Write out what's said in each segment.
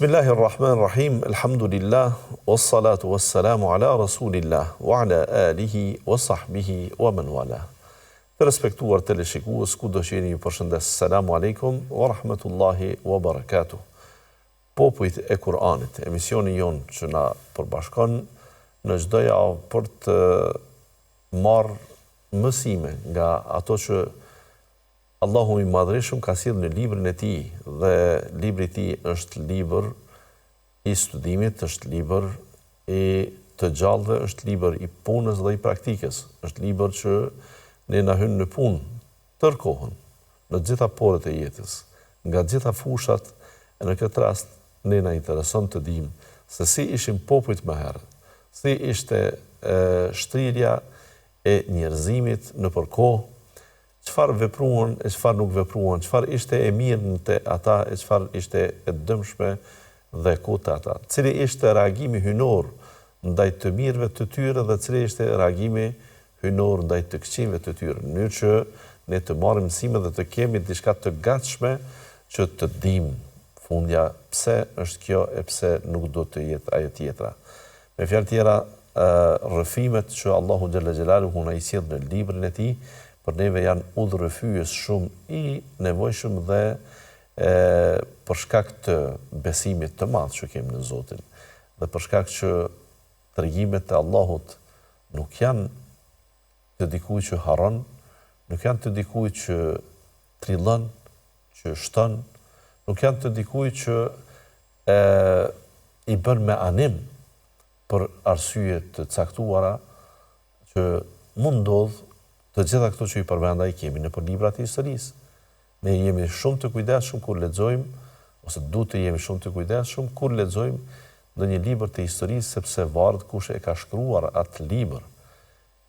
Bismillahirrahmanirrahim, alhamdulillah, wassalatu wassalamu ala rasulillah, wa ala alihi, wa sahbihi, wa man wala. Të respektuar teleshikues, ku do që jeni ju përshëndes, salamu alaikum, wa rahmatullahi, wa barakatuh. Popujt e Kur'anit, emisioni jon që na përbashkon në çdo javë për të marrë mësime nga ato që Allahu i madhreshëm ka sjellë në librin e tij, dhe libri i tij është libër i studimit, është libër i të gjallë dhe është libër i punës dhe i praktikës. Është libër që ne na hyn në punë tërë kohën, në të gjitha porët e jetës, nga të gjitha fushat, e në këtë rast ne na intereson të dimë se si ishin popujt më herët, si ishte shtrirja e njerëzimit nëpër kohë, çfarë vepruan e çfarë nuk vepruan, çfarë ishte e mirë në te ata e çfarë ishte e dëmshme dhe kote ata. Cili ishte reagimi hynor ndaj të mirëve të tyre dhe cili ishte reagimi hynor ndaj të këqijve të tyre. Në mënyrë që ne të marrim mësime dhe të kemi diçka të gatshme që të dimë fundja pse është kjo e pse nuk do të jetë ajo tjetra. Me fjalë tjera, rrëfimet që Allahu xhalla xhelaluhu na i sjell në librin e tij për neve janë udhërrëfyes shumë i nevojshëm dhe për shkak të besimit të madh që kemi në Zotin, dhe për shkak që tregimet e Allahut nuk janë të dikujt që harron, nuk janë të dikujt që trillon, që shton, nuk janë të dikujt që i bën me anim për arsye të caktuara që mund ndodh. Të gjitha këto që i përmenda i kemi në për librat e historisë. Ne jemi shumë të kujdesshëm kur lexojmë, ose duhet të jemi shumë të kujdesshëm kur lexojmë ndonjë libër të historisë, sepse varet kush e ka shkruar atë libër.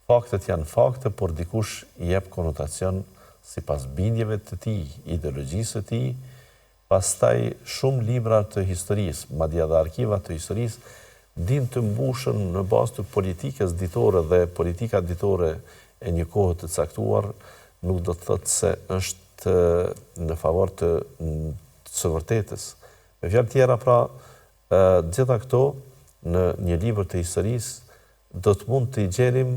Faktet janë fakte, por dikush i jep konotacion sipas bindjeve të tij, ideologjisë së tij. Pastaj shumë libra të historisë, madje edhe arkiva të historisë, din të mbushën në bazë të politikës ditore, dhe politika ditore e një kohë të caktuar nuk do të thotë se është në favor të së vërtetës. Me fjalë tjera, pra, gjitha këto në një libër të historisë do të mund të i gjenim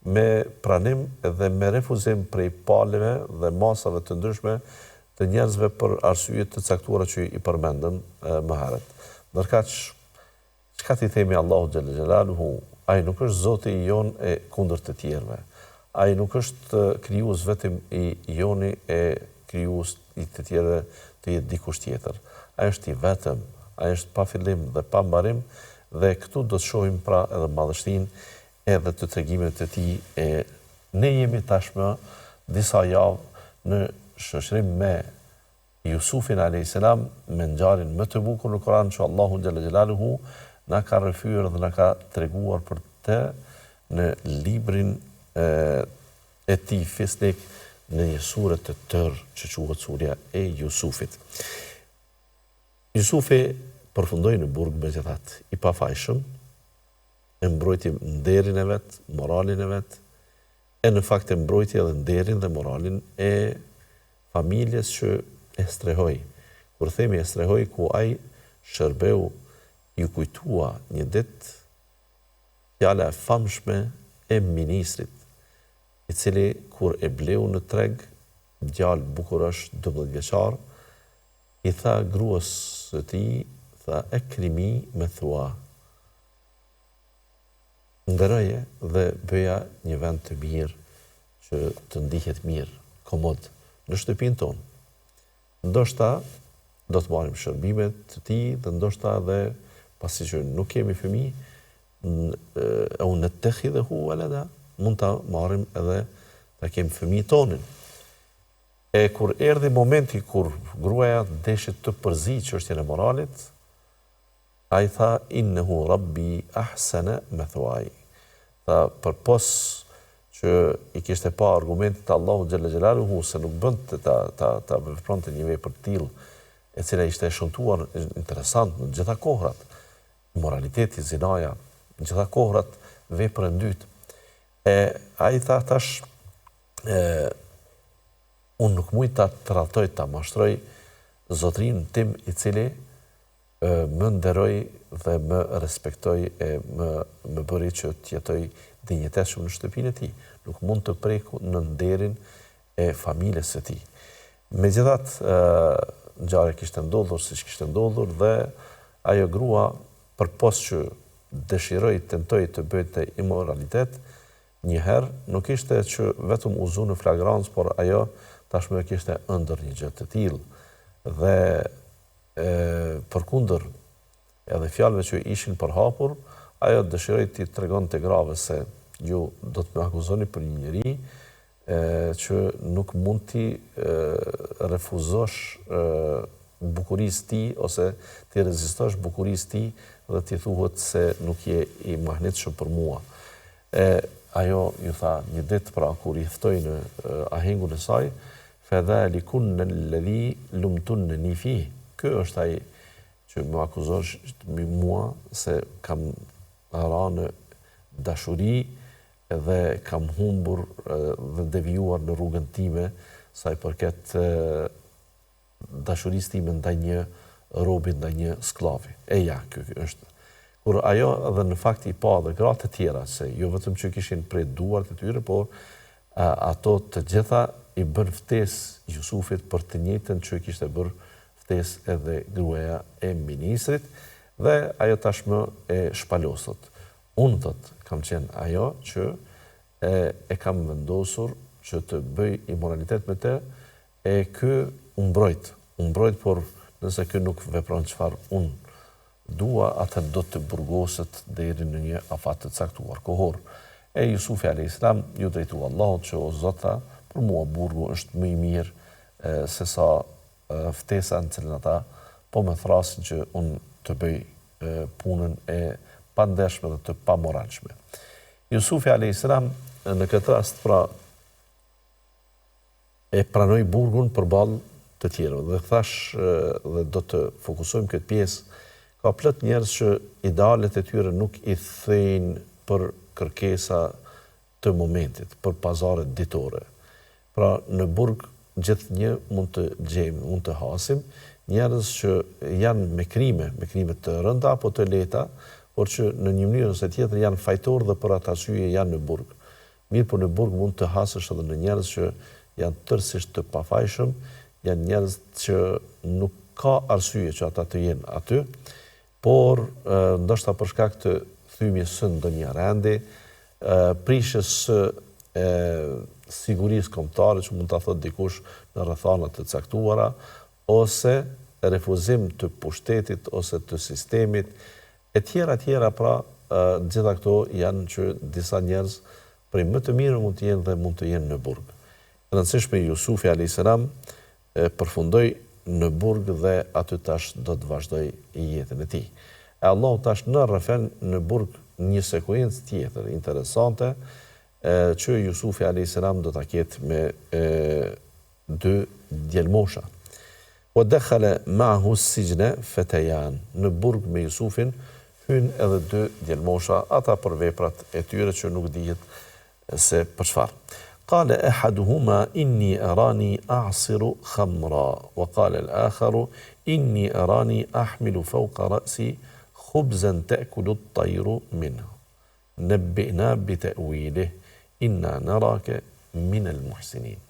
me pranim dhe me refuzim prej palëve dhe masave të ndryshme të njerëzve për arsye të caktuara që i përmendëm më herët. Ndërkaq, çka ti themi Allahu xhalla xhelaluhu, ai nuk është Zoti i jon e kundër të tjerëve. Ai nuk është krijues vetëm i joni e krijues i të tjerëve të jetë dikush tjetër. Ai është i vetëm, ai është pa fillim dhe pa mbarim, dhe këtu do të shohim pra edhe madhështinë edhe të tregimit të tij. Ne jemi tashmë disa javë në shoqërim me Jusufin a.s. me ngjarjen më të bukur në Kur'an që Allahu xhalla xhelaluhu na ka rrëfyer dhe na ka treguar për të në librin e tij fisnik, në një sure të tërë që quhet surja e Jusufit. Jusufi përfundoi në burg megjithatë i pafajshëm, e mbrojti nderin e vet, moralin e vet, e në fakt e mbrojti edhe nderin dhe moralin e familjes që e strehoi. Kur themi e strehoi, ku ai shërbeu ju kujtua një ditë fjala e famshme e ministrit, i cili kur e bleu në treg, djalë bukurësh 12 vjeçar, i tha gruas së tij, tha ekrimi me thua. Nderoje dhe bëja një vend të mirë që të ndihet mirë, komod në shtëpinë tonë. Ndoshta do të marrim shërbimet të tij, dhe ndoshta edhe pasi që nuk kemi fëmijë, unë në tehi dhe hu walada, mund të marrim edhe të kemi fëmijë tonin. E kur erdhi momenti kur gruaja deshit të përzi çështjen e moralit, ai tha innehu rabbi ahsana mathwai. Tha përpos që i kishte pa argumentet Allahu xhalla xhelaluhu se nuk bënte ta vepronte një vepër të tillë, e cila ishte shëmtuar interesant në gjitha kohrat. Moraliteti, zinaja, në gjitha kohrat, veprën dytë. Ai tha tash, unë nuk mujt ta tradhtoj, ta mashtroj zotrin tim i cili më nderoj dhe më respektoj e më bëri që t'jetoj dinjitetshëm në shtëpinë e tij. Nuk mund të preku në nderin e familjes së tij. Megjithatë, ngjarja kishte ndodhur siç kishte ndodhur dhe ajo grua përpos që dëshiroi, tentoi të bëjë immoralitet, njëherë nuk ishte që vetëm u zu në flagrancë, por ajo tashmë kishte ëndër një gjë të tillë. Dhe përkundër edhe fjalëve që ishin përhapur, ajo dëshiroi t'i tregonte grave se ju do të më akuzoni për një njeri që nuk mund t'i refuzosh bukurisë tij ose t'i rezistosh bukurisë tij dhe t'i thuhet se nuk je i mahnitshëm për mua. Ajo ju tha një ditë pra kur i ftoi në ahengun e saj, fadhalikunna alladhi lumtunni fihi. Ky është ai që më akuzosh mua se kam rënë dashuri dhe kam humbur dhe devijuar në rrugën time sa i përket dashurisë time ndaj një robi, ndaj një sklavi. Ja, ky është. Kur ajo edhe në fakt i pa dhe gratë të tjera, se jo vetëm që kishin prej duart e tyre, por ato të gjitha i bën ftesë Jusufit për të njëjtën që kishte bërë ftesë edhe gruaja e ministrit, dhe ajo tashmë e shpalosët. Unë thot, kam qenë ajo që e kam vendosur që të bëj immoralitet me te, ky umbrojt, por nëse ky nuk vepron çfarë unë dua, atë do të burgoset deri në një afat të caktuar kohor. Jusufi a.s. ju drejtu Allahut që o Zota, për mua burgu është më i mirë se sa ftesa në cilën ata po më thrasin që unë të bëj punën e pandershme dhe të pamoralshme. Jusufi a.s. në këtë rast pra e pranoi burgun përballë të tjerëve. Dhe thash dhe do të fokusojmë këtë pjesë, ka plot njerëz që idealet e tyre nuk i thejnë për kërkesa të momentit, për pazaret ditore. Pra në burg gjithë një mund të gjejmë, mund të hasim njerëz që janë me krime të rënda apo të lehta, por që në një mënyrë ose tjetër janë fajtor dhe për atë arsye janë në burg. Mirë, por në burg mund të hasësh edhe në njerëz që janë tërësisht të pafajshëm, janë njerëz që nuk ka arsye që ata të jenë aty, por ndoshta për shkak të thymjes së ndonjë rendi, prishjes së sigurisë kombëtare që mund ta thotë dikush në rrethana të caktuara, ose refuzim të pushtetit ose të sistemit, e tjera pra, gjitha këto janë që disa njerëz prej më të mirë mund të jenë dhe mund të jenë në burg. E rëndësishme Jusufi a.s. Përfundoi në burg dhe aty tash do të vazhdoj jetën e tij. Allahu tash në rrefen në burg një sekuencë tjetër interesante, që Jusufi a.s. do ta ketë me dy djelmosha. O dekhala ma'ahu sijne fetayan. Në burg me Jusufin hyn edhe dy djelmosha, ata për veprat e tyre që nuk dihet se për çfarë. Qala ahaduhuma inni arani a'siru khamra wa qala al-akharu inni arani ahmilu fawqa ra'si khubzan ta'kulu at-tayru minhu. Nabbina bi ta'wilihi inna narake min al-muhsinin.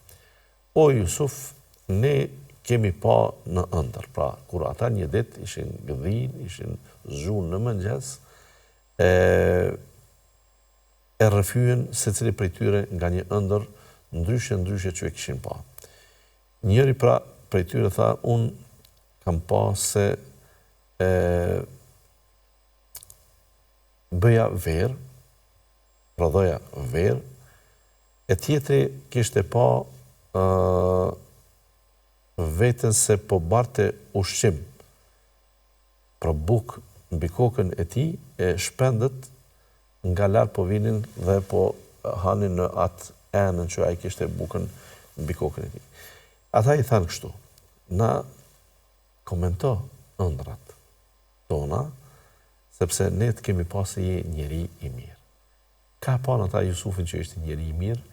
O Jusuf, ne kemi pa në ëndër. Pra, kur ata një ditë ishin gëdhin, ishin zhunë në mëngjes, e rrëfyen secili prej tyre nga një ëndër ndryshe që e kishin pa. Njëri pra prej tyre tha, unë kam pa se bëja verë, prodhoja verë, e tjetri kishte pa vetën se po barte ushqim, pra buk mbi kokën e tij, e shpendët nga lart po vinin dhe po hanin në atë enën që ai kishte bukën mbi kokën e tij. Ata i thanë kështu, na komento ëndrat tona, sepse ne të kemi pasë je njeri i mirë. Ka pa në ta Jusufin që ishte njeri i mirë,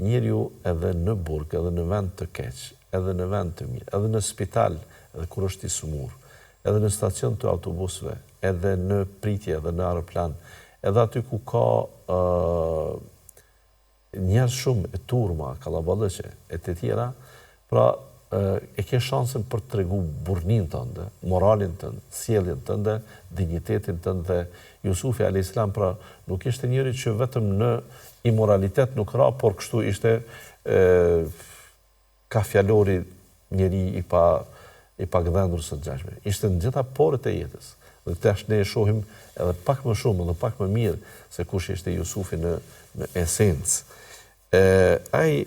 njeriu edhe në burg, edhe në vend të keq, edhe në vend të mirë, edhe në spital, edhe kur është i sumur, edhe në stacion të autobusëve, edhe në pritje, edhe në aeroplan, edhe aty ku ka njerëz shumë e turma, kallaballëqe, e të tjera, pra e ke shansën për të tregu burrnin tënde, moralin tënd, sjelljen tënde, dinjitetin tënd dhe Jusufi a.s. pra nuk ishte njëri që vetëm në imoralitet nuk ra, por kështu ishte ka fjalori njëri i pa gdhendur së gjashme. Ishte në gjitha porët e jetës. Dhe tash ne e shohim edhe pak më shumë dhe pak më mirë se kush ishte Jusufi në esencë. Ai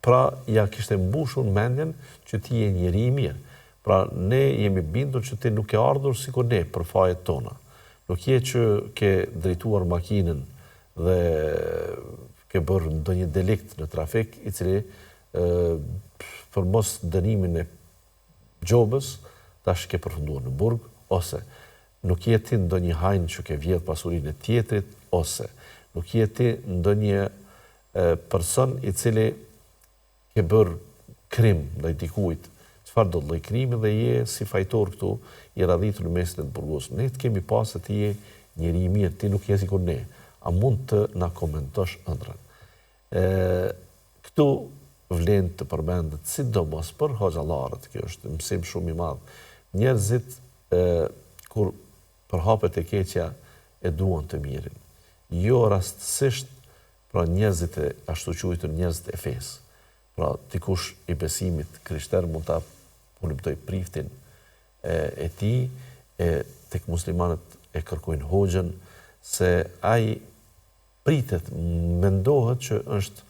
pra ja kishte mbushur mendjen që ti je njeri i mirë. Pra ne jemi bindur që ti nuk e ardhur sikur ne për fajet tona. Nuk je që ke drejtuar makinën dhe ke bërë ndonjë delikt në trafik i cili për mos dënimin e gjobës tash ke përfunduar në burg, ose nuk je ti ndonjë hajn që ke vjedh pasurinë e tjetrit, ose nuk je ti ndonjë person i cili ke bërë krim ndaj dikujt, çfarë do lloj krimi dhe je si fajtor këtu i radhitur në mesin e burgos. Ne të kemi pas se ti je njeri i mirë, ti nuk je sikur ne. A mund të na komentosh ëndrrën? Këtu vlen të përmendet sidomos për hoxhallarët, kjo është mësim shumë i madh. Njerëzit kur përhapet e keqja e duan të mirin. Jo rastësisht pra njerëzit e ashtu quajtur njerëzit e fesë. Pra dikush i besimit krishter mund ta punëtoj priftin e tij, tek muslimanët e kërkojnë hoxhën se ai pritet, mendohet që është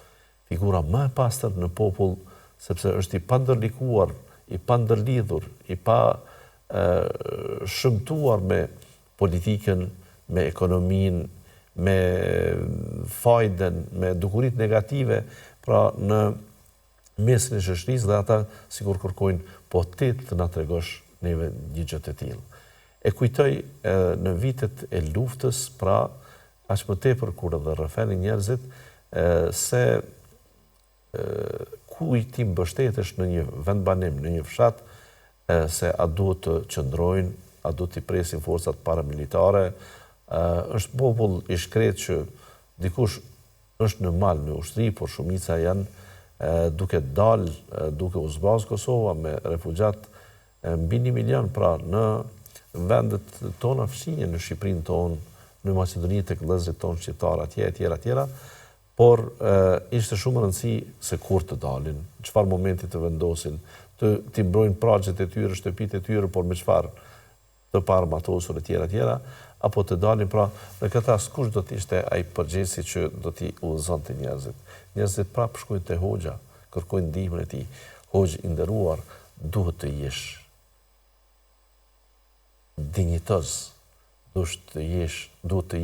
figura më e pastër në popull, sepse është i pandërlikuar, i pandërlidhur, i pa shëmtuar me politikën, me ekonominë, me fajden, me dukurit negative, pra në mesin e shoqërisë dhe ata sikur kërkojnë po ti të na tregosh neve një gjë të tillë. E kujtoj në vitet e luftës, pra aq më tepër kur edhe rrëfenin njerëzit se ku i ti mbështetesh në një vendbanim, në një fshat, se a duhet të qëndrojnë, a duhet të presin forcat paramilitare, është popull i shkret që dikush është në mal, në ushtri, por shumica janë duke dal, duke u zbraz Kosova me refugjat mbi 1 milion, pra në vendet tona fshinje, në Shqipërinë tonë, në Maqedoni tek vëllezërit tonë shqiptar atje, etj, por ishte shumë rëndësi se kur të dalin, çfarë momenti të vendosin, të mbrojnë pragjet e tyre, shtëpitë e tyre, por me çfarë të paarmatosur etj, apo të dalin, pra në këtë rast kush do të ishte ai përgjegjësi që do t'i udhëzonte njerëzit. Njerëzit prapë shkojnë te hoxha, kërkojnë ndihmën e tij. Hoxh i nderuar, duhet të jesh dinjitoz, duhet të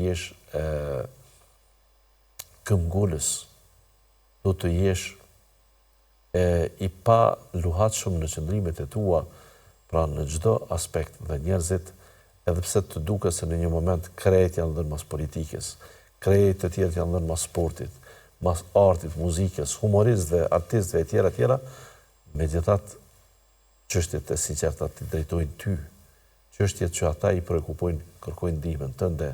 jesh këmbgulës, duhet të jesh i pa luhatshëm në qëndrimet e tua, pra në çdo aspekt, dhe njerëzit edhe pse të duket se në një moment krejt janë dhënë mas politikës, krejt të tjerë janë dhënë mas sportit, mas artit, muzikës, humoristëve, artistëve etj, megjithatë çështjet e sinqerta të drejtojnë ty, çështjet që ata i prekupojnë, kërkojnë ndihmën tënde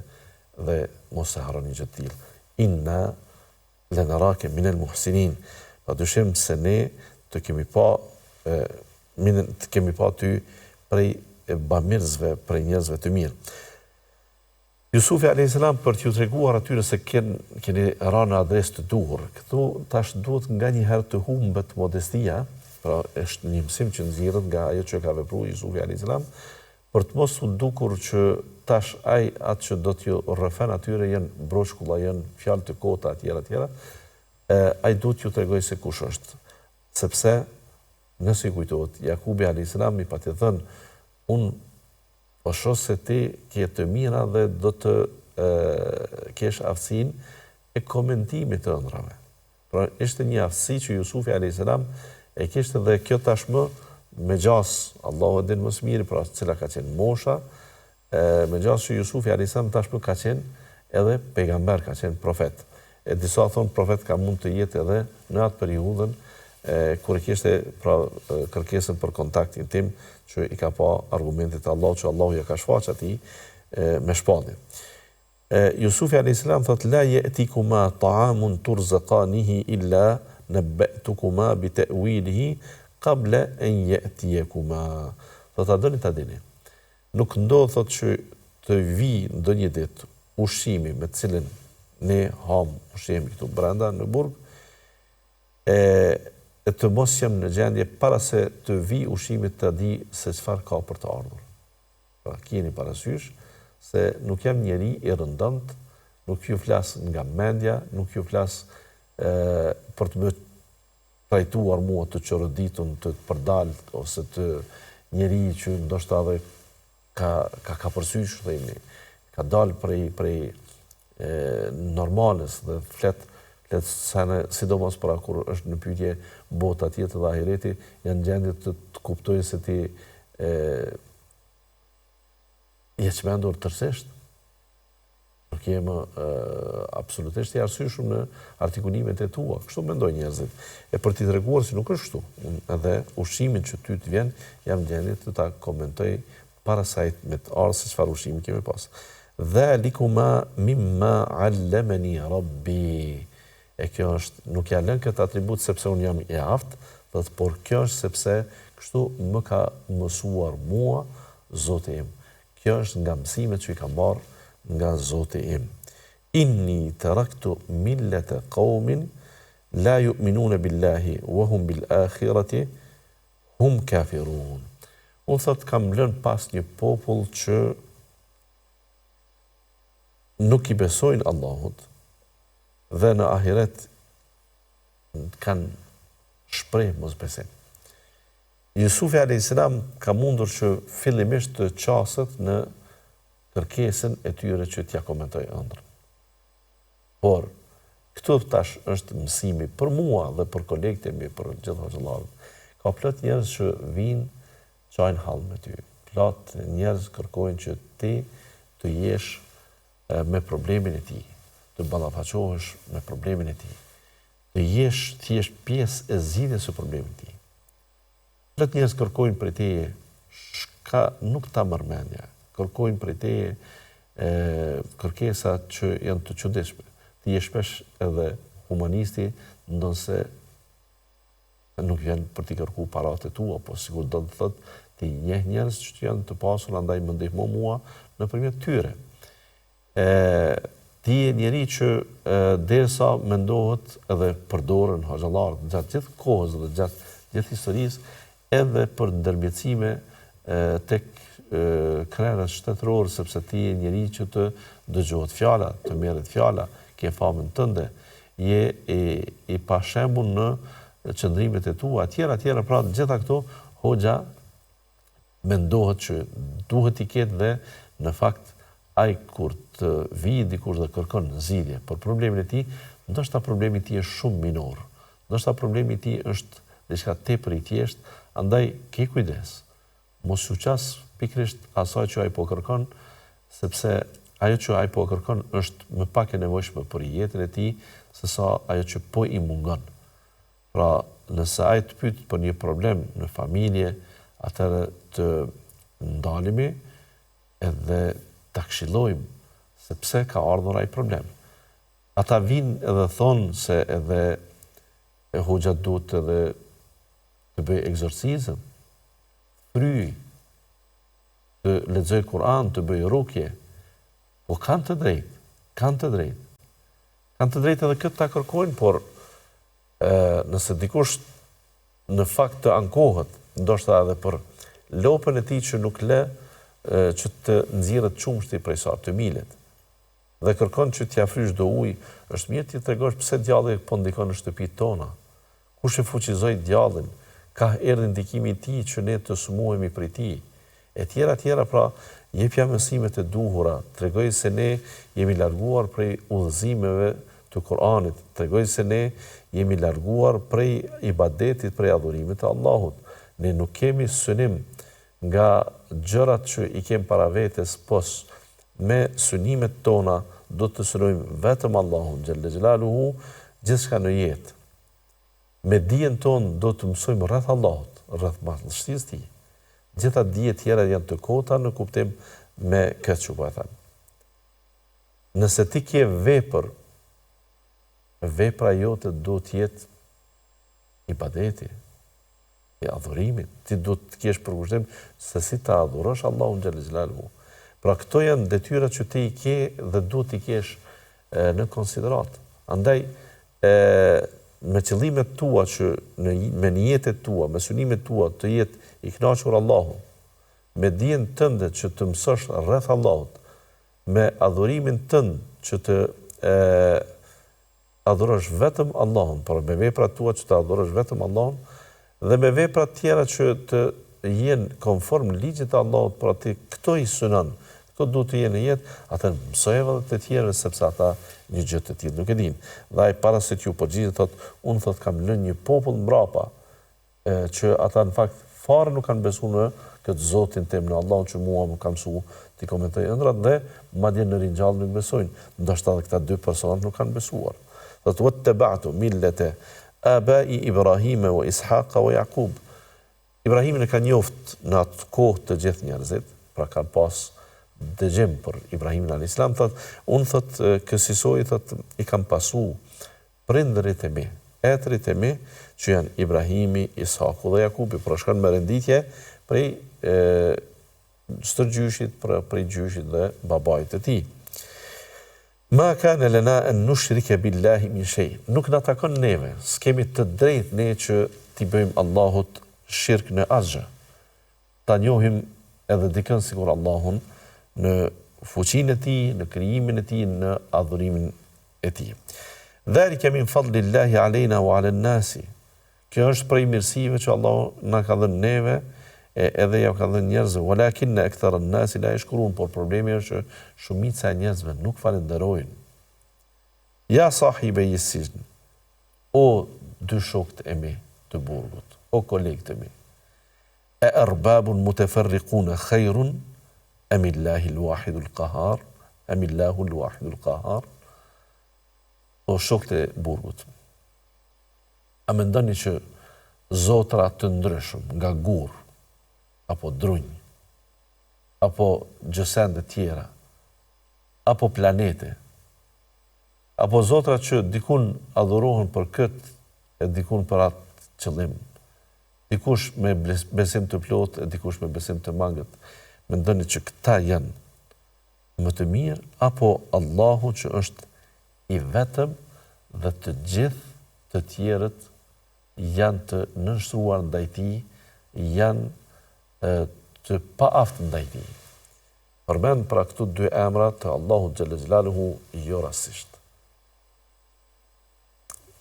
dhe mos e harroni gjë të tillë. Inna lanarake minal muhsinin. Padyshim se ne të kemi pa ty prej bamirësve, prej njerëzve të mirë. Jusufi a.s. për t'ju treguar atyre se keni rënë në adresë të duhur, këtu tash duhet nga një herë të humbet modestia, pra është një mësim që nxirret nga ajo që ka vepruar Jusufi a.s. për të mos u dukur që tash ai atë që do t'ju rrëfen atyre janë broshkulla, janë fjalë të kota etj, ai duhet t'ju tregoj se kush është. Sepse nëse kujtohet Jakubi a.s. i pati thënë, unë po shoh se ti ke të mira dhe do të kesh aftësinë e komentimit të ëndrave. Pra ishte një aftësi që Jusufi a.s. e kishte dhe kjo tashmë me gjas, Allahu e din më së miri, pra cila ka qenë mosha, me gjas që Jusufi a.s. tashmë ka qenë edhe pejgamber, ka qenë profet. E disa thonë profet ka mund të jetë edhe në atë periudhën kur e kishte pra kërkesën për kontaktin tim, që i ka pa argumentet e Allahut, që Allahu ja ka shfaq atij me shpallje. Jusufi a.s. thot, la ya'tikuma ta'amun turzaqanihi illa nabba'tukuma bi ta'wilihi qabla an ya'tiyakuma. Thot, a doni ta dini. Nuk ndodh thot që të vi ndonjë ditë ushqimi me të cilin ne ham ushqimi këtu brenda në burg, e të mos jam në gjendje para se të vi ushqimit të di se çfarë ka për të ardhur. Pra, keni parasysh se nuk jam njeri i rëndëmt, nuk ju flas nga mendja, nuk ju flas për të më trajtuar mua të çorëditun, të përdalt, ose të njeri që ndoshta edhe ka përsysh, themi, ka dalë prej normales dhe flet sidomos para kur është në pyetje bota tjetër dhe ahireti, janë gjendje të kuptojnë se ti je çmendur tërësisht. Nuk jem absolutisht i arsyeshëm në artikulimet e tua. Kështu mendojnë njerëzit. E për t'i treguar se nuk është kështu, edhe ushqimin që ty të vjen, jam gjendje të ta komentoj para sajt me të ardhë se çfarë ushqimi kemi pas. Dhalikuma mimma allamani rabbi. E kjo është, nuk ja lën këtë atribut sepse unë jam i aftë, por kjo është sepse kështu më ka mësuar mua Zoti im. Kjo është nga mësimet që i kam marrë nga Zoti im. Inni taraktu millata qaumin la yu'minuna billahi wa hum bil akhirati hum kafirun. Unë thot kam lënë pas një popull që nuk i besojnë Allahut dhe në ahiret kanë shpreh mosbesim. Jusufi a.s. ka mundur që fillimisht të qaset në kërkesën e tyre që t'ja komentoj ëndrën. Por, këtu tash është mësimi për mua dhe për kolegët e mi, për gjithë hoxhallarët. Ka plot njerëz që vinë, çajnë hall me ty. Plot njerëz kërkojnë që ti të jesh me problemin e tij, të ballafaqohesh me problemin e tij, të jesh thjesht pjesë e zgjidhjes së problemit të tij. Plot njerëz kërkojnë prej teje nuk ta marr mendja, kërkojnë prej teje kërkesa që janë të çuditshme. Ti je shpesh edhe humanisti, ndonse nuk vjen për t'i kërku paratë tua, po sigur do të thotë ti njeh njerëz që janë të pasur, andaj më ndihmo mua nëpërmjet tyre. Ti je njeri që derisa mendohet edhe përdoren hoxhallarët gjatë gjithë kohës dhe gjatë gjithë historisë, edhe për ndërmjetësime tek krerët shtetërorë, sepse ti je njeri që të dëgjohet fjala, të merret fjala, ke famën tënde, je i pashembul në qëndrimet e tua, tjera, pra gjitha këto, hoxha mendohet që duhet i ketë dhe në fakt ai kur të vijë dikush dhe kërkon zgjidhje për problemin e tij, ndoshta problemi i tij është shumë minor. Ndoshta problemi i tij është diçka tepër i thjeshtë, andaj ke kujdes. Mos u qas pikërisht asaj që ai po kërkon, sepse ajo që ai po kërkon është më pak e nevojshme për jetën e tij se sa ajo që po i mungon. Pra, nëse ai të pyet për një problem në familje, atëherë të ndalemi edhe ta këshillojmë se pse ka ardhur ai problem. Ata vinë edhe thonë se edhe hoxha duhet edhe të bëj egzorcizëm, fryj, të lexoj Kur'an, të bëj rukje. Po kanë të drejtë. Kanë të drejtë edhe këtë ta kërkojnë, por nëse dikush në fakt të ankohet, ndoshta edhe për lopën e tij që nuk lë që të nxirret qumshti prej saj, të milet, dhe kërkon që t'ia frysh do ujë, është mirë ti tregosh pse djalli po ndikon në shtëpitë tona. Kush e fuqizoi djallin? Ka erdhur ndikimi i tij që ne të sumuhemi prej tij. E tjera, pra, jepja mësimet e duhura, tregoj se ne jemi larguar prej udhëzimeve të Kur'anit, tregoj se ne jemi larguar prej ibadetit, prej adhurimit të Allahut. Ne nuk kemi synim nga gjërat që i kem para vetes, pos me synimet tona do të synojmë vetëm Allahun xhalla xhelaluhu gjithçka në jetë. Me dijen tonë do të mësojmë rreth Allahut, rreth madhështisë tij. Gjitha dije tjera janë të kota në kuptim me këtë që po e them. Nëse ti ke vepër, vepra jote do të jetë ibadeti, i adhurimit, ti do të kesh përkushtim se si ta adhurosh Allahun xhallal xhelaluhu. Pra këto janë detyrat që ti i ke dhe duhet t'i kesh në konsiderat. Andaj, me qëllimet tua që me niyetet tua, me synimet tua të jetë i kënaqur Allahu, me dijen tënde që të mësosh rreth Allahut, me adhurimin tënd që të adhurosh vetëm Allahun, por me veprat tua që të adhurosh vetëm Allahun, dhe me veprat tjera që të jenë konform ligjit të Allahut, por aty këto i synon, këto duhet të jenë në jetë, atë mësojeve dhe të tjerë, sepse ata një gjë të tillë nuk e dinë. Dhe ai para se t'ju përgjigjet thotë, unë thotë kam lënë një popull mbrapa, që ata në fakt fare nuk kanë besuar në këtë Zotin tim, në Allahun që mua më ka mësuar të komentoj ëndrat, dhe madje në ringjall nuk besojnë, ndoshta edhe këta dy persona nuk kanë besuar. Thotë wattaba'tu millata abai Ibrahima wa Ishaqa wa Yaqub. Ibrahimin e ka njoft në atë kohë të gjithë njerëzit, pra kanë pas dëgjim për Ibrahimin alayhis salam, thotë, unë thotë kësaj thotë i kam pasu prindërit e mi, etrit e mi, që janë Ibrahimi, Ishaku dhe Jakubi, por shkon me renditje prej stërgjyshit, prej gjyshit dhe babait të tij. Ma kana lana an nushrika billahi min shay. Nuk na takon neve, s'kemi të drejtë ne që t'i bëjmë Allahut shirk në asgjë. Ta njohim edhe dikën sikur Allahun në fuqinë e tij, në krijimin e tij, në adhurimin e tij. Dhalika min fadlillahi alejna wa ala nasi. Kjo është prej mirësive që Allahu na ka dhënë neve, edhe ja ka dhënë njerëzve, walakinna akthara an-nasi la yashkurun, por problemi është që shumica e njerëzve nuk falenderojnë. Ja sahibej as-sijn, o dy shokët e mi të burgut, o kolegët e mi. E arbabun mutafarriquna khairun am illahi al-wahid al-qahhar, am illahu al-wahid al-qahhar. O shokët e burgut, a mendoni që zotra të ndryshëm nga gur, apo drunj, apo gjësende tjera, apo planete, apo zotra që dikun adhurohen për këtë, e dikun për atë qëllim, dikush me besim të plot, e dikush me besim të mangët, mendoni që këta janë më të mirë, apo Allahu që është i vetëm dhe të gjithë të tjerët janë të nënshtruar ndaj tij, janë të paaftë ndaj tij. Përmend pra këto dy emra të Allahut xhallal xhelaluhu jo rastisht.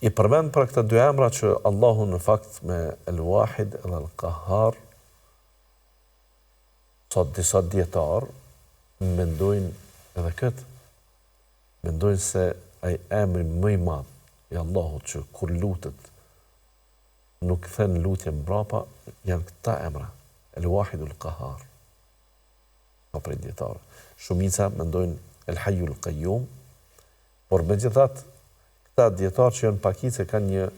I përmend pra këta dy emra që Allahu në fakt me El-Wahid dhe El-Qahhar, sot disa dietar mendojnë edhe këtë, mendojnë se ai emri më i madh i Allahut që kur lutet nuk thën lutje mbrapa, janë këta emra, El-Wahid El-Qahhar. Ka prej dietarë. Shumica mendojnë El-Hayy El-Qayyum, por megjithatë këta dietarë që janë pakice kanë një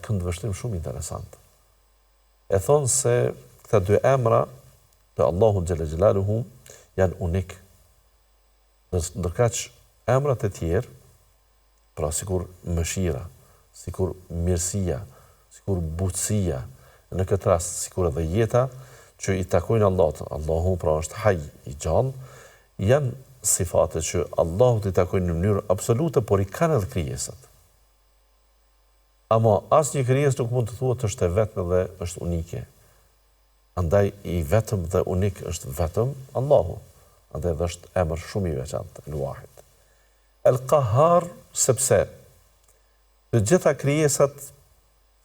këndvështrim shumë interesant. E thonë se këta dy emra të Allahut xhallal xhelaluhu janë unik. Ndërkaq emrat e tjerë, pra sikur mëshira, sikur mirësia, sikur butësia, në këtë rast sikur edhe jeta që i takojnë Allahut, Allahu pra është haj i gjallë, janë sifate që Allahut i takojnë në mënyrë absolute, por i kanë edhe krijesat. Ama asnjë krijesë nuk mund të thuhet është e vetme dhe është unike. Andaj i vetëm dhe unik është vetëm Allahu. Andaj dhe është emër shumë i veçantë, El-Wahid. El-Qahhar, sepse të gjitha krijesat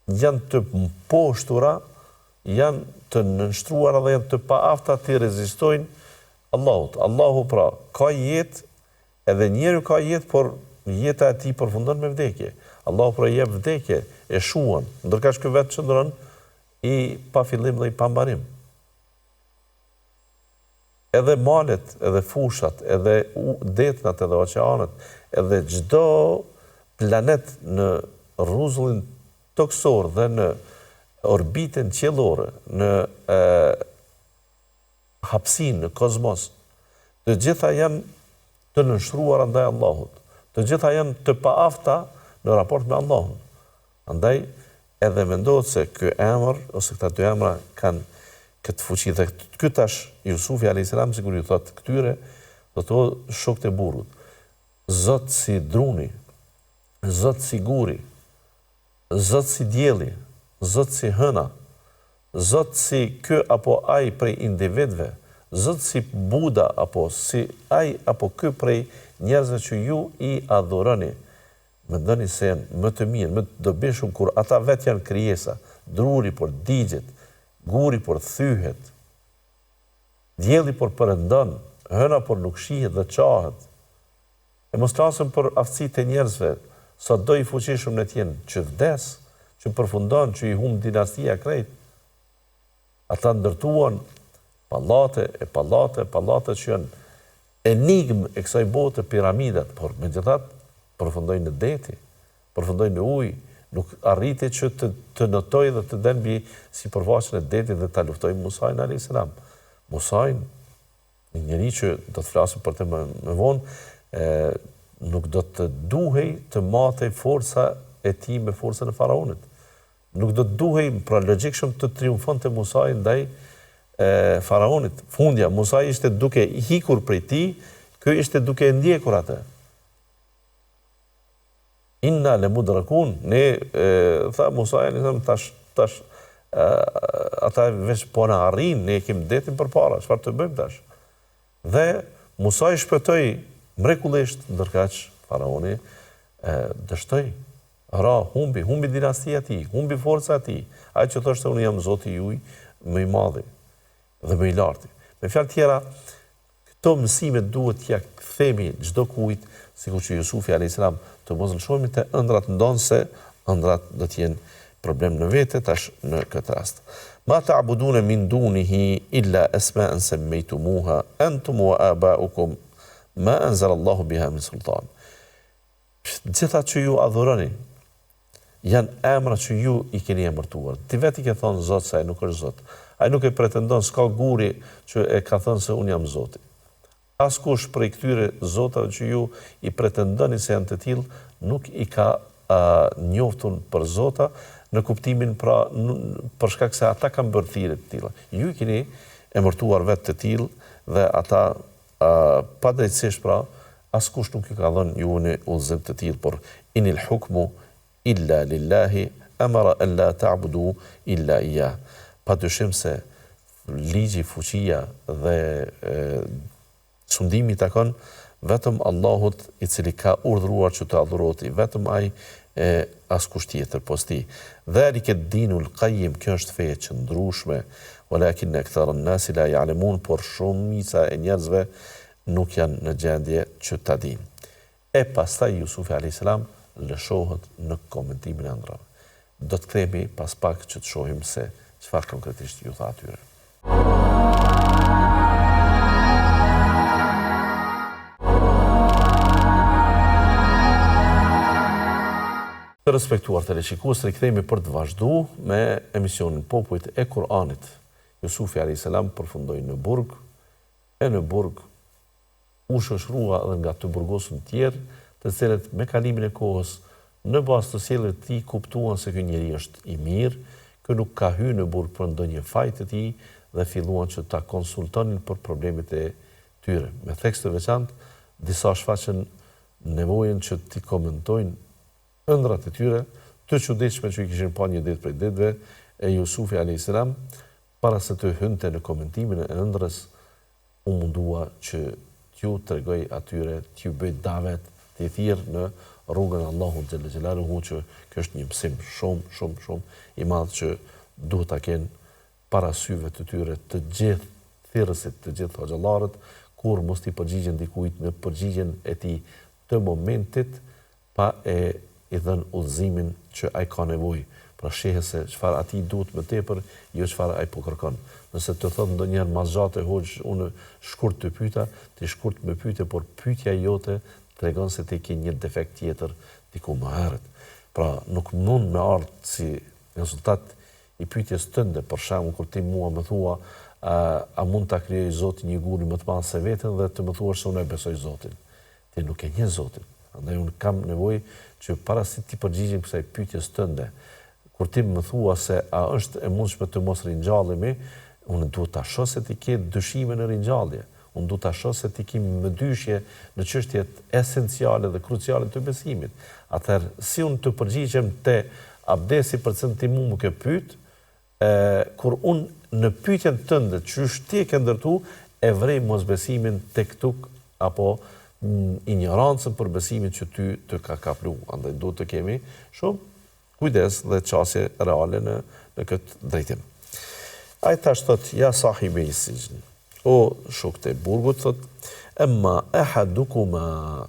janë të mposhtura, janë të nënshtruara dhe janë të paafta të rezistojnë Allahut. Allahu pra ka jetë, edhe njeriu ka jetë, por jeta e tij përfundon me vdekje. Allahu pra jep vdekje, e shuan, ndërkaq ky vetë çndron i pa fillim dhe i pa mbarim. Edhe malet, edhe fushat, edhe detnat, edhe oqeanet, edhe çdo planet në rrezullin toksor dhe në orbitën qiellore, në hapësinë, në kozmos, të gjitha janë të nënshruara ndaj Allahut. Të gjitha janë të paafta në raport me Allahun. Andaj edhe mendohet se ky emër ose këta dy emra kanë këtë fuqi dhe ky tash Jusufi alayhis salam sikur ju thot këtyre do të thotë shokët e burrit. Zot si druni, Zot si guri, Zot si dielli, Zot si hëna, Zot si ky apo ai prej individëve, Zot si Buda apo si ai apo ky prej njerëzve që ju i adhuroni. Mendoni se janë më të mirë, më të dobishëm kur ata vetë janë krijesa, druri por digjet, guri por thyhet, dielli por përëndon, hëna por nuk shihet dhe qahet. E mos flasim për aftësitë e njerëzve, sa do i fuqishëm ne t'jenë, që vdes, që përfundon, që i humb dinastia krejt. Ata ndërtuan pallate që janë enigmë e kësaj bote, piramidat, por megjithatë përfundojnë në deti, përfundojnë në ujë, nuk arriti që të notoj dhe të denbi si përfaqën e detit dhe ta luftoj Musajin alayhis salam. Musajin, një njeri që do të flasim për të më vonë, nuk do të duhej të matej forca e tij me forcën e faraonit. Nuk do të duhej pra logjikshëm të triumfonte Musaj ndaj faraonit. Fundja, Musaj ishte duke hikur prej tij, ky ishte duke ndjekur atë. Inna le mudrakun, ne tha Musaj tash ata veç po na arrin, ne kemi detin përpara, çfarë të bëjmë tash? Dhe Musaj shpëtoi mrekullisht, ndërkaq faraoni dështoi. Ra, humbi dinastia e tij, humbi forca e tij. Ai që thoshte unë jam Zoti juaj më i madhi dhe më i larti. Me fjalë tjera, këto mësime duhet t'ja kthemi çdo kujt, sikur që Jusufi alayhis salam, të mos lëshohemi te ëndrat ndonse ëndrat do të jenë problem në vete tash në këtë rast. Ma ta'buduna min dunihi illa asma'an sammaytumuha antum wa aba'ukum ma anzala Allahu biha min sultan. Gjitha që ju adhuroni janë emra që ju i keni emërtuar. Ti vetë i ke thonë Zot se ai nuk është Zot. Ai nuk e pretendon, s'ka guri që e ka thënë se unë jam Zoti. Askush prej këtyre zotave që ju i pretendoni se janë të tillë, nuk i ka njoftur për zota në kuptimin pra për shkak se ata kanë bërë thirrje të tilla. Ju i keni emërtuar vetë të tillë dhe ata padrejtësisht pra askush nuk i ka dhënë ju në udhëzim të tillë, por inil hukmu illa lillahi amara an la ta'budu illa iyyah. Padyshim se ligji, fuqia dhe sundimi takon vetëm Allahut i cili ka urdhëruar që të adhurohet, vetëm ai askush tjetër post tij. Dhalika ad-dinul qayyim, kjo është fe e qëndrueshme, walakin aktharu an-nasi la ya'lamun, por shumica e njerëzve nuk janë në gjendje që ta dinë. E pastaj Jusufi alayhis salam lëshohet në komentimin e ëndrave. Do të kthehemi pas pak që të shohim se çfarë konkretisht ju tha atyre. Të respektuar teleshikues, rikthehemi për të vazhduar me emisionin Popujt e Kur'anit. Jusufi alayhis salam përfundoi në burg, e në burg u shoqërua edhe nga të burgosën tjerë, të cilët me kalimin e kohës në bazë të sjelljes të tij kuptuan se ky njeri është i mirë, ky nuk ka hyrë në burg për ndonjë fajt të tij dhe filluan që ta konsultonin për problemet e tyre. Me tekst të veçantë, disa shfaqën nevojën që t'i komentojnë ëndrat e tyre, të çuditshme që i kishin pa një ditë prej ditëve, e Jusufi alayhis salam, para se të hynte në komentimin e ëndrës, u mundua që t'ju tregoj atyre, t'ju bëj davet, t'i thirr në rrugën e Allahut xhalla xhelaluhu, që kjo është një mësim shumë i madh që duhet ta kenë para syve të tyre të gjithë thirrësit, të gjithë hoxhallarët, kur mos t'i përgjigjen dikujt në përgjigjen e tij të momentit, pa i dhënë udhëzimin që ai ka nevojë. Pra shehet se çfarë atij duhet më tepër, jo çfarë ai po kërkon. Nëse të thotë ndonjëherë mazgjate hoxh, unë shkurt të pyeta, ti shkurt më pyete, por pyetja jote tregon se ti ke një defekt tjetër diku më herët. Pra nuk mund me ardhë si rezultat i pyetjes tënde, për shembull kur ti mua më thua a mund ta krijoj Zoti një guri më të madh se veten dhe të më thuash se unë e besoj Zotin. Ti nuk e njeh Zotin. Andaj unë kam nevojë që para se ti përgjigjem kësaj pyetjes tënde, kur ti më thua se a është e mundshme të mos ringjallemi, unë duhet ta shoh se ti ke dyshime në ringjallje. Unë duhet ta shoh se ti ke mëdyshje në çështjet esenciale dhe kruciale të besimit. Atëherë, si unë të përgjigjem te abdesi përse ti mua më ke pyet, kur unë në pyetjen tënde çysh ti e ke ndërtu, e vrej mosbesimin tek tuk apo ignorancën për besimin që ty të ka kaplu. Andaj duhet të kemi shumë kujdes dhe qasje reale në këtë drejtim. Ai tash thot, ja sahibi i sijn, o shokët e burgut, thot, emma ahadukuma,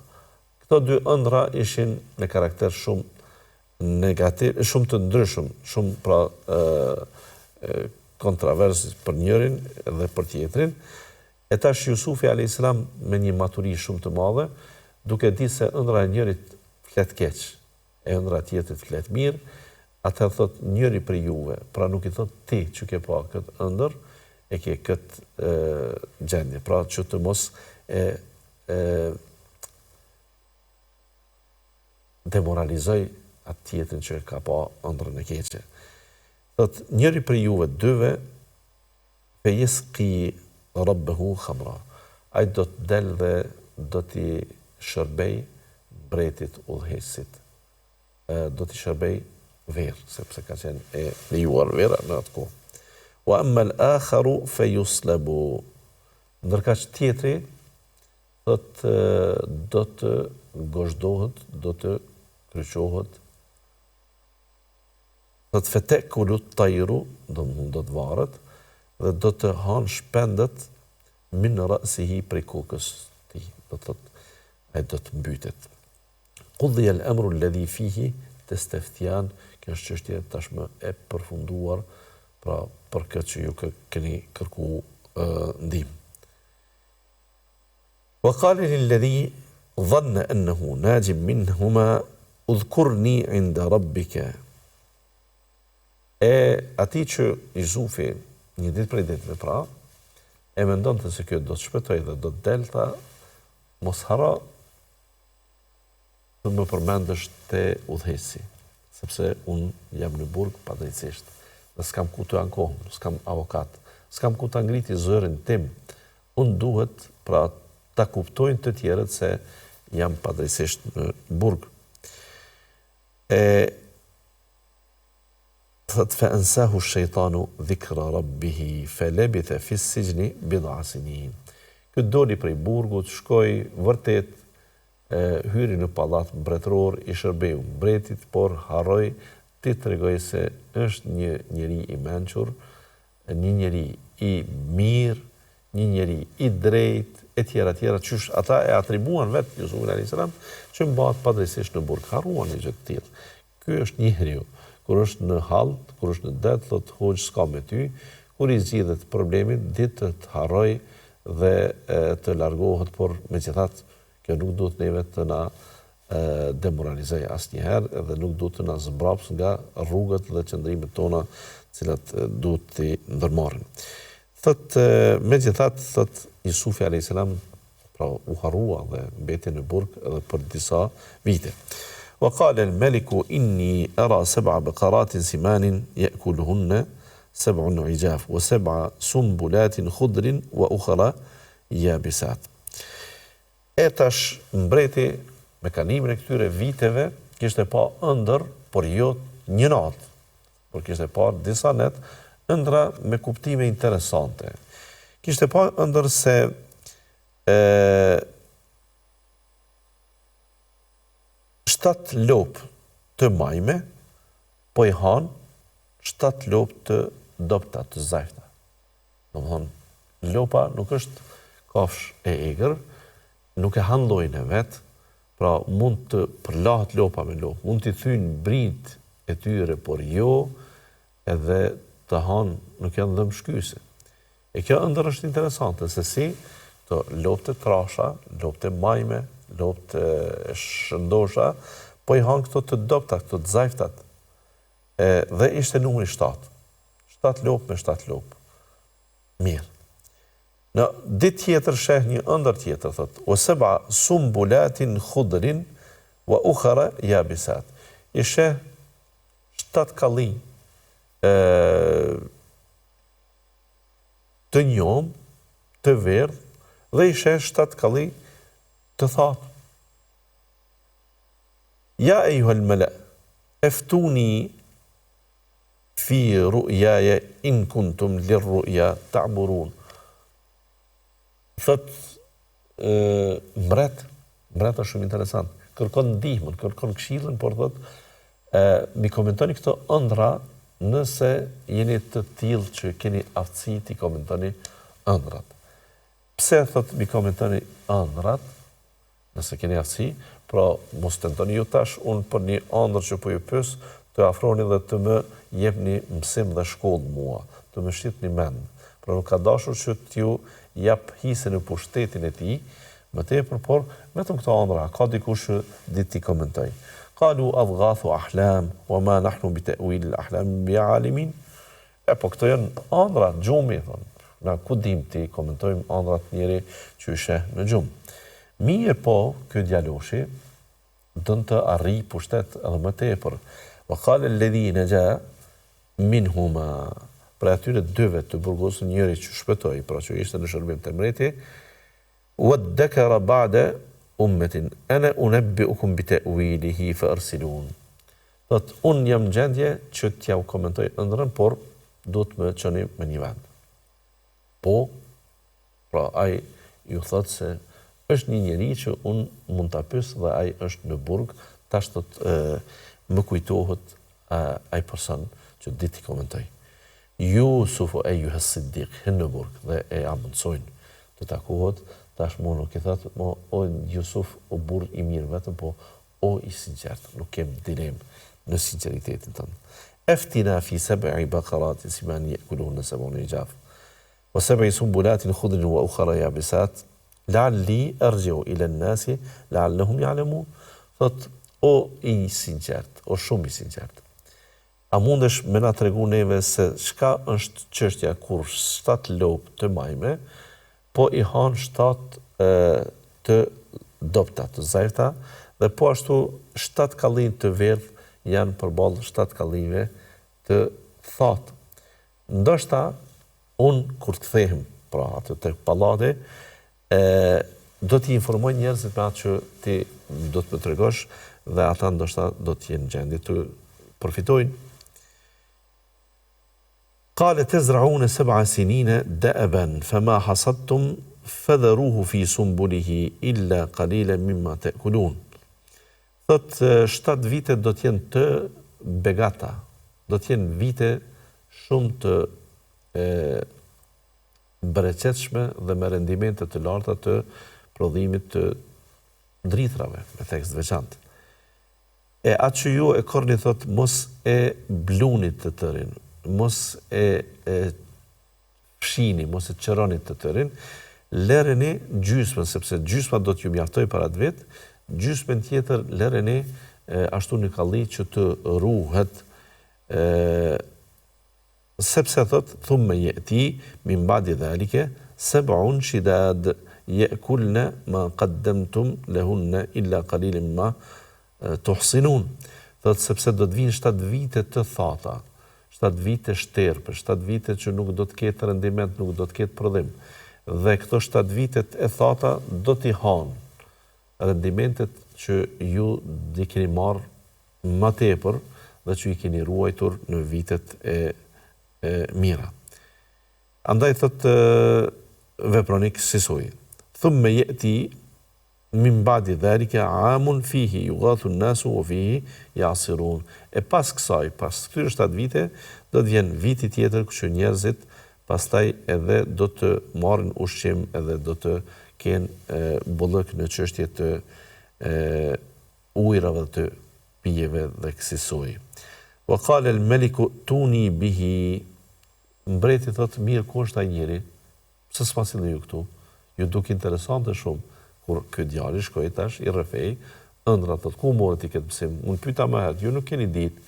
këto dy ëndra ishin me karakter shumë negativ, shumë të ndryshëm, shumë pra kontroversi për njërin dhe për tjetrin. E tash Jusufi a.s. me një maturi shumë të madhe, duke di se ëndra e njërit flet keq, e ëndra tjetrit flet mirë, atëherë thot njëri për juve, pra nuk i thot ti që ke pa këtë ëndër, e ke këtë gjendje, pra që të mos demoralizoj atë tjetrin që ka pa ëndrën e keqe. Thot njëri për juve dyve, fe yasqi rabbahu khamra. Ai do të del dhe do t'i shërbej mbretit udhëheqësit. Do t'i shërbej verë, sepse ka qenë e lejuar vera në atë kohë. Wa amma al-akharu fa yuslabu. Ndërka që tjetri thot do të gozhdohet, do të kryqohet. Thot fatakulu at-tayru, do të varet dhe do të hanë shpendet min ra'sihi prej kokës ti. Do të thot ai do të mbytet. Qudhiya al-amru alladhi fihi tastaftiyan. Kjo është çështje tashmë e përfunduar, pra për këtë që ju keni kërku ndihmë. Wa qala lilladhi dhanna annahu najim minhuma udhkurni inda rabbika. E ati që Jusufi një ditë prej ditëve pra, e mendonte se kjo do të shpëtoj dhe do të delta, mos hara të më përmendesh te udhëheqësi, sepse unë jam në burg padrejtisht, dhe s'kam ku të ankohem, s'kam avokat, s'kam ku të ngriti zërin tim, unë duhet pra ta kuptojnë të tjerët se jam padrejtisht në burg. Thot fa ansahu ash-shaytanu dhikra rabbih falabitha fi as-sijni bid'a sinin. Ky doli prej burgut, shkoi vërtet hyri në pallat mbretëror, i shërbeu mbretit, por harroi ti tregoj se është një njeri i mençur, një njeri i mirë, një njeri i drejt, e tjera, qysh ata e atribuan vetë Jusufin a.s. që mbahet padrejtisht në burg. Harruan një gjë të tillë. Ky është një njeriu. Kur është në hall, kur është në det, thot hoxh s'ka me ty, kur i zgjidhet problemin, ditë të harroj dhe të largohet, por megjithatë kjo nuk duhet neve të na demoralizoj asnjëherë dhe nuk duhet të na zbraps nga rrugët dhe qëndrimet tona, cilat duhet të ndërmarrin. Thot megjithatë thot Jusufi a.s. pra u harrua dhe mbeti në burg edhe për disa vite. وقال الملك إني أرى 7 بقرات سمان يأكلهن 7 عجاف و7 سنبلات خضر وأخرى يابسات. E tash mbreti me kanimin e këtyre viteve kishte pa ëndër, por jo një natë, por kishte pa disa net, ëndra me kuptime interesante. Kishte pa ëndër se shtat lopë të majme, po i hanë 7 lopë të dopta, të zajfta. Domethënë, lopa nuk është kafsh e egër, nuk e hanë llojin e vet, pra mund të përlahet lopa me lopë, mund t'i thynë brit e tyre, por jo edhe të hanë, nuk janë dhëmë shkyse. E kjo ëndër është interesante, se si të lopë të trasha, lopë të majme, lopë të shëndosha, po i hanë këto të dopta, këto të zajftat. Dhe ishte numri 7. 7 lopë me 7 lopë. Mirë. Në ditë tjetër sheh një ëndër tjetër, thot, o seba sumbulatin khudrin wa ukhara yabisat. I sheh 7 kalli të njom, të verdh, dhe i sheh 7 kalli të thatë. Ja ejuhel mele, eftuni fi ru'jaje in kuntum lirru'ja ta'burun. Thot, mbret është shumë interesant. Kërkon ndihmën, kërkon këshillën, por thot, mi komentoni këto ëndra nëse jeni të tillë që keni aftësi t'i komentoni ëndrat. Pse thot mi komentoni ëndrat, nëse keni aftësi, pra mos tentoni ju tash, unë për një ëndër që po ju pyes, të afroni dhe të më jepni mësim dhe shkollë mua, të më shqit një mend. Pra nuk ka dashur që t'ju jap hise në pushtetin e tij, më tepër, por vetëm këto ëndra, ka dikush që ditë t'i komentoj. Qalu adghathu ahlam, wa ma nahnu bi ta'wil al-ahlam bi'alimin. Po këto janë ëndra gjumi, thonë. Na ku dim ti komentojmë ëndrat njëri që i sheh në gjumë. Mirë po, ky djaloshi dën të arrijë pushtet edhe më tepër. Wa qala alladhi naja minhuma, pra atyre dyve të burgosur, njëri që shpëtoi, pra që ishte në shërbim të mreti, waddakara ba'da ummetin ana unabbiukum bi ta'wilihi fa arsilun. Thot, unë jam në gjendje që t'ja u komentoj ëndrën, por duhet më çoni me një vend. Po, pra ai ju thot se është një njeri që unë mund ta pyes dhe ai është në burg, tash thot më kujtohet ai person që ditë i komentoj. Jusufu ejuha Siddiq, hynë në burg dhe e amënsojnë të takohet, tash mu nuk i thot, o Jusuf, o burg i mirë vetëm, po o i sinqert, nuk kem dilem në sinceritetin tënë. Eftina fi sab'i baqaratin siman ya'kuluna sab'un ijaf. Wa sab'i sumbulatin khudrin wa ukhra yabisat. La'alli arji'u ila an-nasi la'allahum ya'lamun. Thot, o i sinqert, o shumë i sinqert. A mundesh me na tregu neve se çka është çështja kur 7 lopë të majme, po i han 7 të dopta, të zajta, dhe po ashtu 7 kallin të verdh janë përballë 7 kallive të thatë. Ndoshta unë kur të kthehem, pra atë tek pallati, do t'i informoj njerëzit me atë që ti do të më tregosh dhe ata ndoshta do të jenë në gjendje të përfitojnë. قال تزرعون 7 سنين دأبا فما حصدتم فذروه في سنبله إلا قليلا مما تأكلون. Thot 7 vite do të jenë të begata, do të jenë vite shumë të bereqetshme dhe me rendimente të larta të prodhimit të dritrave, me tekst veçantë. Atë që ju e korni, thot, mos e blunit të tërin, mos e fshini, mos e qëroni të tërin, lëreni gjysmën, sepse gjysma do t'ju mjaftoj para të vetë, gjysmën tjetër lëreni ashtu një kalli që të ruhet, sepse thot, thumë ya'ti min ba'di dhalike, 7 shidad ya'kulna ma qaddamtum lahunna illa qalilan ma tuhsinun. Thot, sepse do të vinë 7 vite të thata, 7 vite shterpë, 7 vite që nuk do të ketë rendiment, nuk do të ketë prodhim. Dhe këto 7 vitet e thata do t'i hanë rendimentet që ju di keni marrë më tepër dhe që i keni ruajtur në vitet e mira. Andaj thot veproni kësaj. Thumë ya'ti min ba'di dhalika 'amun fihi yughathu an-nasu wa fihi ya'sirun. E pas kësaj, pas këtyre 7 vite, do të vjen viti tjetër që njerëzit pastaj edhe do të marrin ushqim, edhe do të kenë bollëk në çështje të ujrave të pijeve dhe kësaj. Wa qala al-maliku tuni bihi. Mbreti thot, mirë, ku është ai njeri? Pse s'ma sillni ju këtu? Ju duk interesante shumë. Kur ky djali shkoi tash i rrefej ëndra, thot, ku morët i këtë mësim? Unë pyeta më herët, ju nuk keni ditë.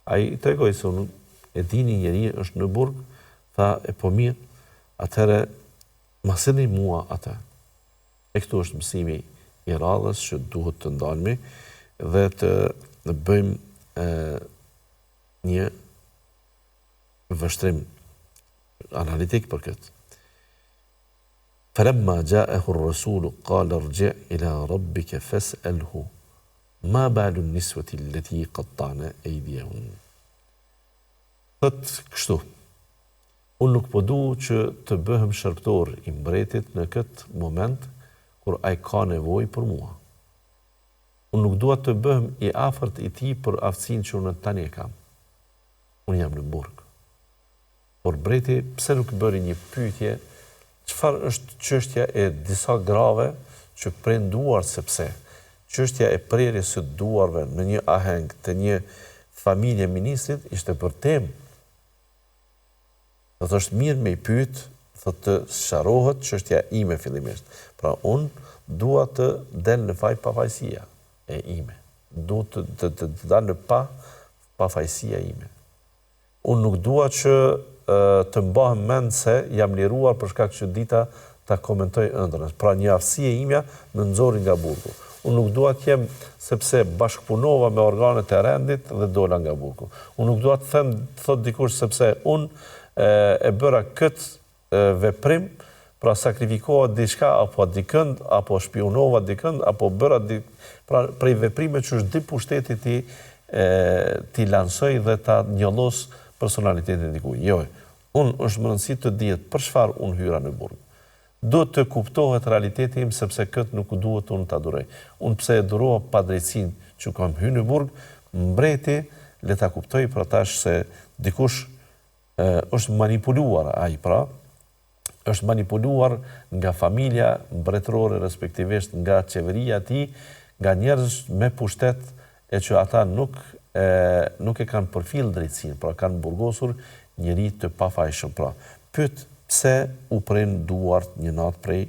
Ai tregoi se unë e dini njeri është në burg, tha e po mirë, atëherë ma sillni mua atë. E këtu është mësimi i radhës që duhet të ndalmi dhe të bëjmë një vështrim analitik për këtë. فلما جاءه الرسول قال ارجع إلى ربك فاسأله ما بال النسوة التي قطعن أيديهن. Thot kështu, unë nuk po du që të bëhem shërptor i mbretit në këtë moment kur ai ka nevojë për mua. Unë nuk dua të bëhem i afërt i tij për aftësinë që unë tani e kam. Unë jam në burg. Por mbreti pse nuk bëri një pyetje? Çfarë është çështja e disa grave që pren duar, sepse çështja e prerjes së duarve në një aheng të një familje ministrit ishte për temë. Do të është mirë me i pyet, thotë të sqarohet çështja ime fillimisht. Pra unë dua të del në faj pafajësia e ime. Duhet të dal në pafajësia ime. Unë nuk dua që të mbahem mend se jam liruar për shkak që dita ta komentoj ëndrrën. Pra një aftësi e imja më nxori nga burgu. Unë nuk dua të jem sepse bashkëpunova me organet e rendit dhe dola nga burgu. Unë nuk dua të them, thot dikush, sepse unë e bëra këtë veprim, pra sakrifikova diçka apo dikënd, apo shpionova dikënd, apo bëra pra prej veprime që është di pushtetit ti lansoj dhe ta njollos personalitetin e dikujt. Jo, unë është më rëndësi të dihet për çfarë unë hyra në burg. Duhet të kuptohet realiteti im, sepse këtë nuk duhet unë ta duroj. Unë pse e durova padrejtsinë që kam hyrë në burg, mbreti le ta kuptoj për tash se dikush është manipuluar ai, pra është manipuluar nga familja mbretërore, respektivisht nga qeveria e tij, nga njerëz me pushtet e që ata nuk e kanë përfil drejtsinë, pra kanë burgosur njëri të pafajshëm. Pra, pyet pse u pren duart një natë prej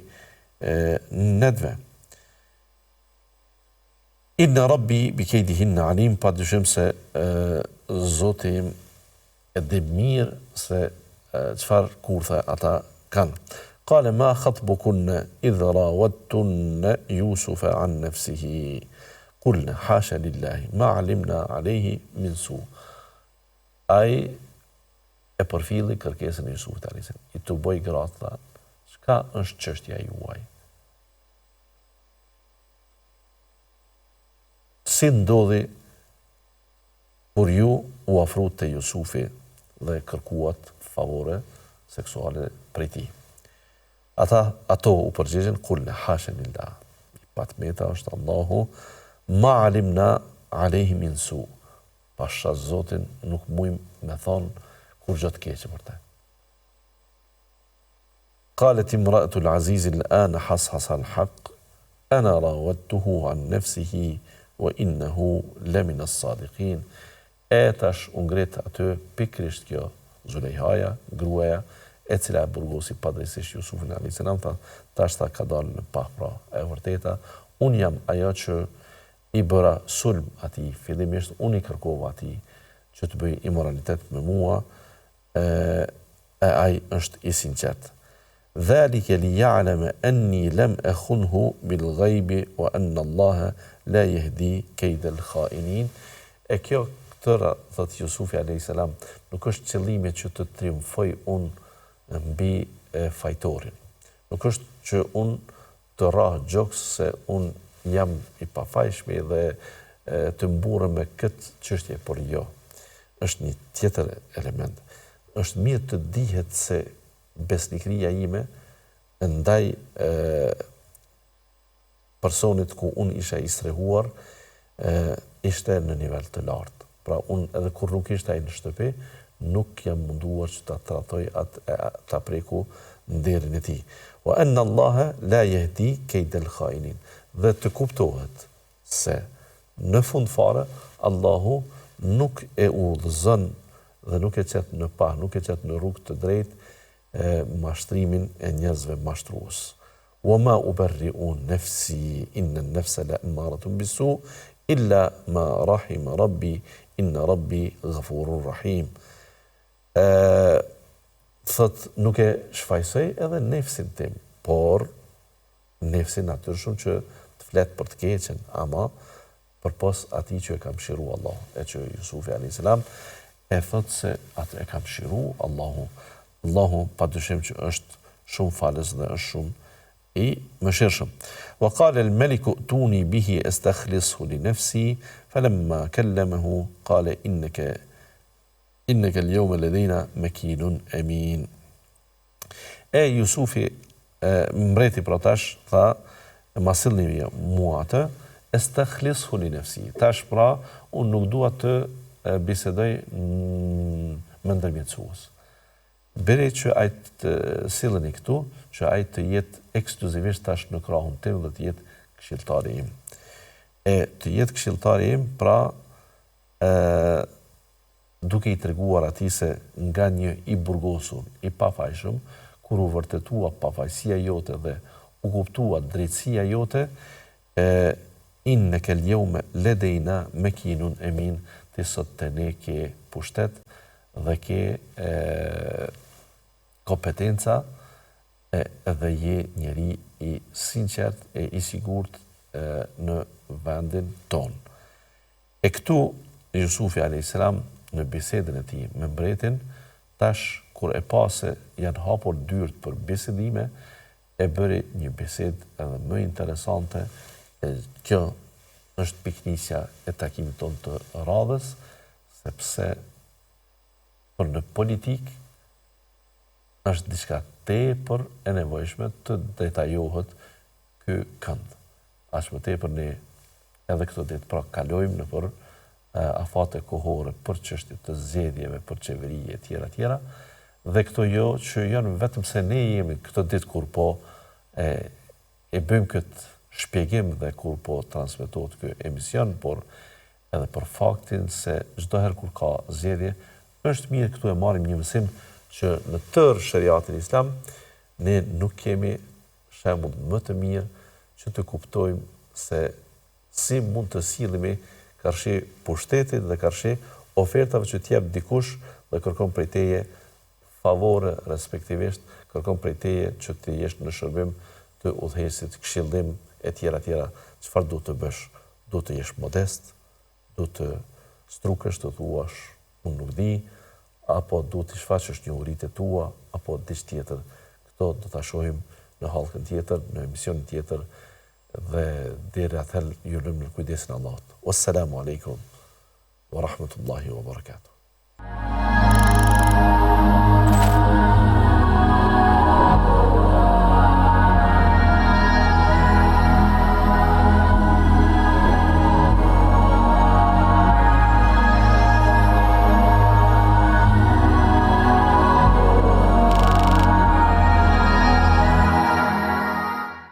netve. Inna rabbi bi kejdihinna alim, pa dyshim se Zoti im e di mirë se çfarë kurthe ata kanë. Qale ma khatbukunna idh rawadtunna Yusufa an nafsihi. Kulna, hasha lillahi, ma alimna alehi min su. Ai e përfilli kërkesën e Jusufit alayhis salam. I të bëj gratë, tha, çka është çështja juaj? Si ndodhi kur ju u afruat te Jusufi dhe kërkuat favore seksuale prej tij? Ato u përgjigjen, kulna, hasha lillahi. Patmeta është Allahu, ma alimna alehi min su. Pasha Zotin nuk mujmë me thonë kur gjë të keqe për te. Qalet imra'atu al-aziz al-an hashasa al-haq ana rawadtuhu an nafsihi wa innahu lamin as-sadiqin. Tash u ngret aty pikrisht kjo Zulejhaja, gruaja e cila e burgosi padrejtisht Jusufin alayhis salam, tash ta ka dalë në pa, pra e vërteta, unë jam ajo që i bëra sulm atij fillimisht, unë i kërkova atij që të bëj imoralitet me mua, ai është i sinqert. Dhalike li ya'lama anni lam akhunhu bil ghaibi wa anna Allaha la yahdi kayda al kha'inin. E kjo tëra, thot Jusufi alayhis salam, nuk është qëllimi që të triumfoj unë mbi fajtorin. Nuk është që unë të rah gjoks se unë jam i pafajshmi dhe të mburëm me këtë çështje, por jo. Është një tjetër element. Është mirë të dihet se besnikëria ime ndaj personit ku unë isha i strehuar ishte në nivel të lartë. Pra unë edhe kur nuk ishte ai në shtëpi, nuk jam munduar që ta tratoj ta preku nderin e tij. Wa anna Allaha la yahdi kaydal kha'inin. Dhe të kuptohet se në fund fare Allahu nuk e udhëzon dhe nuk e qet në pa, nuk e qet në rrugë të drejtë mashtrimin e njerëzve mashtrues. وما أبرئ نفسي إن النفس لأمارة بالسوء إلا ما رحم ربي إن ربي غفور رحيم. Thot nuk e shfaqsoj edhe nefsin tim, por nefsin natyrshëm që të flet për të keqen, ama përpos atij që e ka mëshiru Allah, e që Jusufi a.s. e thot se atë e ka mëshiru Allahu. Allahu padyshim që është shumë falës dhe është shumë i mëshirshëm. Wa qala al-maliku tuni bihi astakhlishu li nafsi falamma kallamahu qala innaka al-yawma ladina makinun amin. Jusufi mbreti pra tash tha ma sillni mua atë astakhlishu li nafsi. Tash pra unë nuk dua të bisedoj me ndërmjetësues. Bere që ajt të silleni këtu, që ajt të jetë ekskluzivisht tash në krahun tim dhe të jetë këshilltari im. Të jetë këshilltari im, pra duke i treguar atij se nga një i burgosur, i pafajshëm, kur u vërtetua pafajësia jote dhe u kuptua drejtësia jote, innaka al-yawma ladayna makinun amin, ti sot te ne ke pushtet dhe ke kompetenca dhe je njeri i sinqert e i sigurt në vendin ton. E këtu Jusufi a.s. në bisedën e tij me mbretin, tash kur e pa se janë hapur dyert për bisedime, e bëri një bisedë edhe më interesante. Kjo është piknisja e takimit ton të radhës, sepse për në politik është diçka tepër e nevojshme të detajohet ky kënd. Aq më tepër ne edhe këto ditë pra kalojmë në për afate kohore për çështje të zgjedhjeve, për qeveri e tjera, dhe këto jo që janë vetëm se ne jemi këto ditë kur po e bëjmë këtë shpjegim dhe kur po transmetohet ky emision, por edhe për faktin se çdo herë kur ka zgjedhje, është mirë këtu e marrim një mësim që në tërë shariatin islam ne nuk kemi shembull më të mirë që të kuptojmë se si mund të sillemi karshi pushtetit dhe karshi ofertave që t'jep dikush dhe kërkon prej teje favore, respektivisht kërkon prej teje që të jesh në shërbim të udhëheqësit, këshillim e tjera. Çfarë duhet të bësh? Duhet të jesh modest, duhet të strukesh, të thuash unë nuk di, apo duhet të shfaqësh njohuritë tua, apo diçka tjetër. Këto do ta shohim në hallkën tjetër, në emisionin tjetër, dhe deri atëherë ju lëm në kujdesin e Allahut. Wassalamu alaikum wa rahmatullahi wa barakatuh.